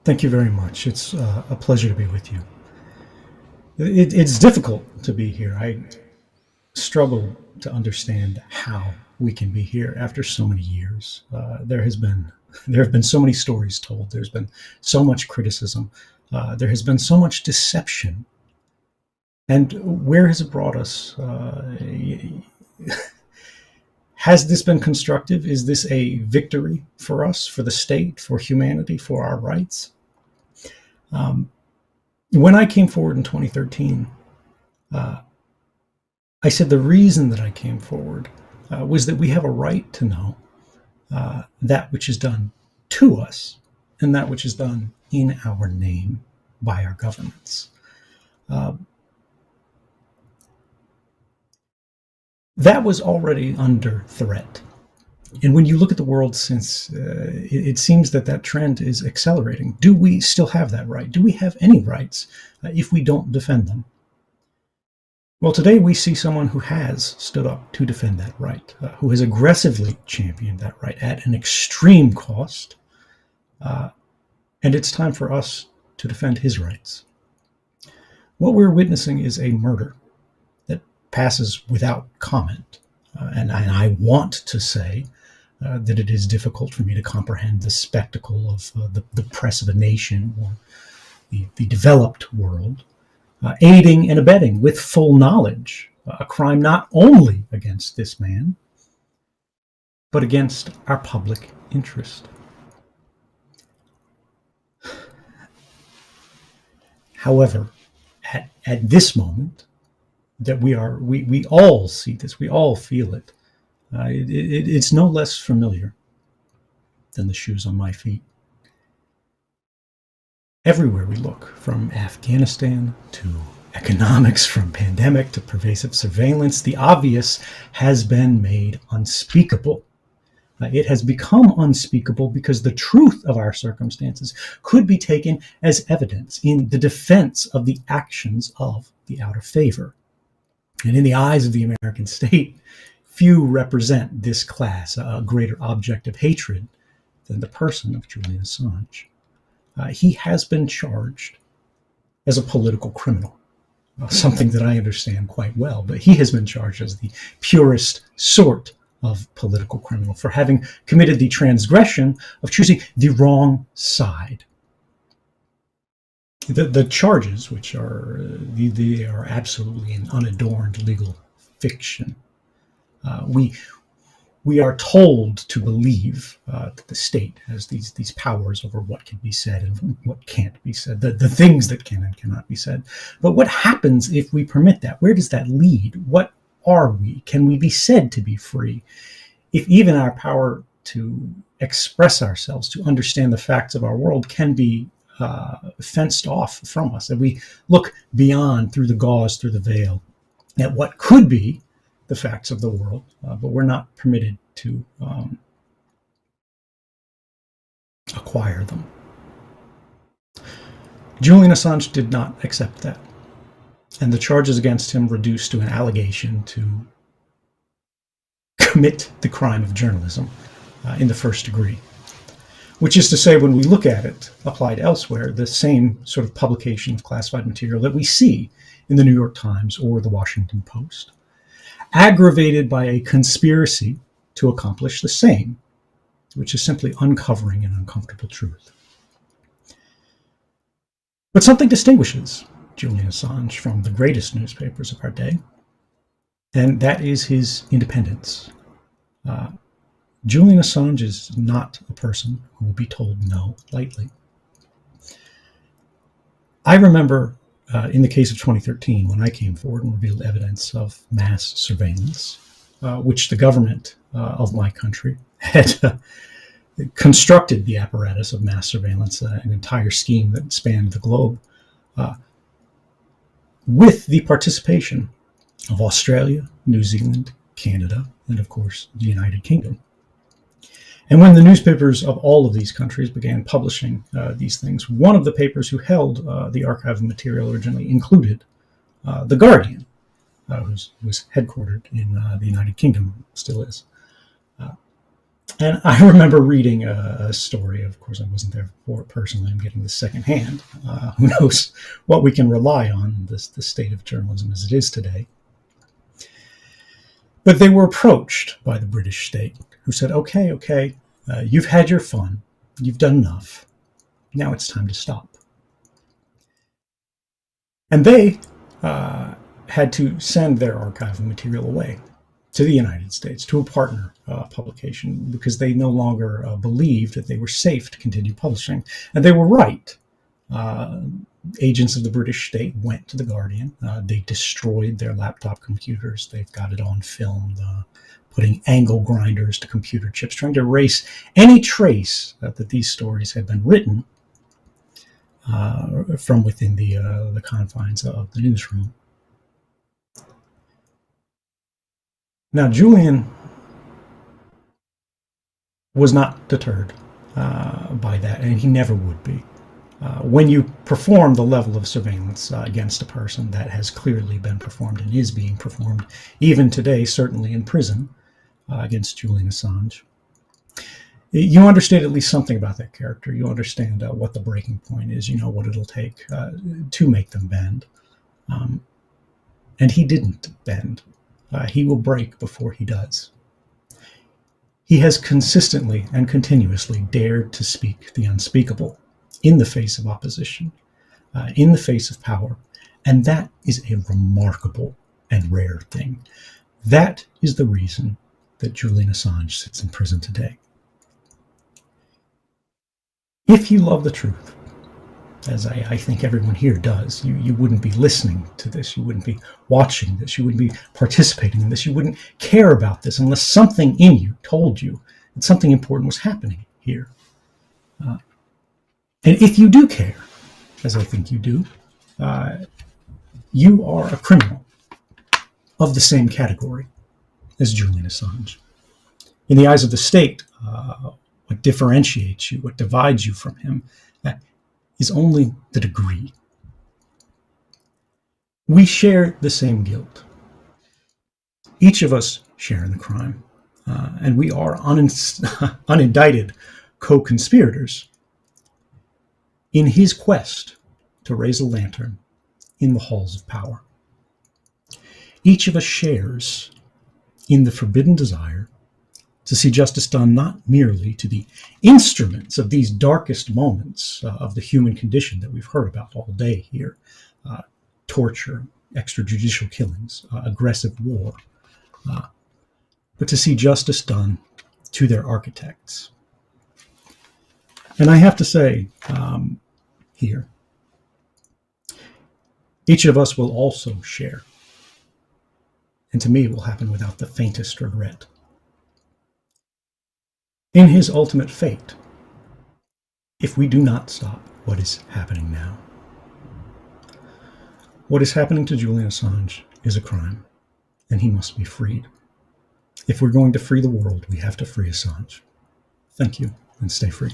Thank you very much. It's a pleasure to be with you. It's difficult to be here. I struggle to understand how we can be here after so many years. There have been so many stories told. There's been so much criticism. There has been so much deception. And where has it brought us? Has this been constructive? Is this a victory for us, for the state, for humanity, for our rights? When I came forward in 2013, I said the reason that I came forward was that we have a right to know that which is done to us and that which is done in our name by our governments. That was already under threat. And when you look at the world since, it seems that that trend is accelerating. Do we still have that right? Do we have any rights if we don't defend them? Well, today we see someone who has stood up to defend that right, who has aggressively championed that right at an extreme cost. And it's time for us to defend his rights. What we're witnessing is a murder that passes without comment. And I want to say that it is difficult for me to comprehend the spectacle of the press of a nation or the developed world aiding and abetting with full knowledge a crime not only against this man, but against our public interest. However, at this moment, that we all see this, we all feel it. It's no less familiar than the shoes on my feet. Everywhere we look, from Afghanistan to economics, from pandemic to pervasive surveillance, the obvious has been made unspeakable. It has become unspeakable because the truth of our circumstances could be taken as evidence in the defense of the actions of the out of favor. And in the eyes of the American state, few represent this class, a greater object of hatred than the person of Julian Assange. He has been charged as a political criminal, something that I understand quite well, but he has been charged as the purest sort of political criminal for having committed the transgression of choosing the wrong side. The charges, which they are absolutely an unadorned legal fiction. We are told to believe that the state has these powers over what can be said and what can't be said, the things that can and cannot be said. But what happens if we permit that? Where does that lead? What are we? Can we be said to be free if even our power to express ourselves, to understand the facts of our world can be fenced off from us, and we look beyond, through the gauze, through the veil, at what could be the facts of the world, but we're not permitted to acquire them. Julian Assange did not accept that, and the charges against him reduced to an allegation to commit the crime of journalism in the first degree. Which is to say, when we look at it applied elsewhere, the same sort of publication of classified material that we see in the New York Times or the Washington Post, aggravated by a conspiracy to accomplish the same, which is simply uncovering an uncomfortable truth. But something distinguishes Julian Assange from the greatest newspapers of our day, and that is his independence. Julian Assange is not a person who will be told no lightly. I remember in the case of 2013, when I came forward and revealed evidence of mass surveillance, which the government of my country had constructed the apparatus of mass surveillance, an entire scheme that spanned the globe, with the participation of Australia, New Zealand, Canada, and of course, the United Kingdom. And when the newspapers of all of these countries began publishing these things, one of the papers who held the archive of material originally included The Guardian, who was headquartered in the United Kingdom, still is. And I remember reading a story. Of course, I wasn't there for it personally. I'm getting this secondhand. Who knows what we can rely on, the state of journalism as it is today. But they were approached by the British state, who said, okay, you've had your fun. You've done enough. Now it's time to stop. And they had to send their archival material away to the United States, to a partner publication, because they no longer believed that they were safe to continue publishing. And they were right. Agents of the British state went to The Guardian. They destroyed their laptop computers. They've got it on film, putting angle grinders to computer chips, trying to erase any trace that these stories had been written from within the confines of the newsroom. Now, Julian was not deterred by that, and he never would be. When you perform the level of surveillance against a person that has clearly been performed and is being performed, even today, certainly in prison, against Julian Assange, you understand at least something about that character. You understand what the breaking point is. You know what it'll take to make them bend. And he didn't bend. He will break before he does. He has consistently and continuously dared to speak the unspeakable in the face of opposition, in the face of power, and that is a remarkable and rare thing. That is the reason that Julian Assange sits in prison today. If you love the truth, as I think everyone here does, you wouldn't be listening to this, you wouldn't be watching this, you wouldn't be participating in this, you wouldn't care about this unless something in you told you that something important was happening here. And if you do care, as I think you do, you are a criminal of the same category as Julian Assange. In the eyes of the state, what differentiates you, what divides you from him, is only the degree. We share the same guilt. Each of us share in the crime, and we are unindicted co-conspirators in his quest to raise a lantern in the halls of power. Each of us shares in the forbidden desire to see justice done not merely to the instruments of these darkest moments of the human condition that we've heard about all day here, torture, extrajudicial killings, aggressive war, but to see justice done to their architects. And I have to say here, each of us will also share, and to me it will happen without the faintest regret, in his ultimate fate, if we do not stop what is happening now. What is happening to Julian Assange is a crime, and he must be freed. If we're going to free the world, we have to free Assange. Thank you, and stay free.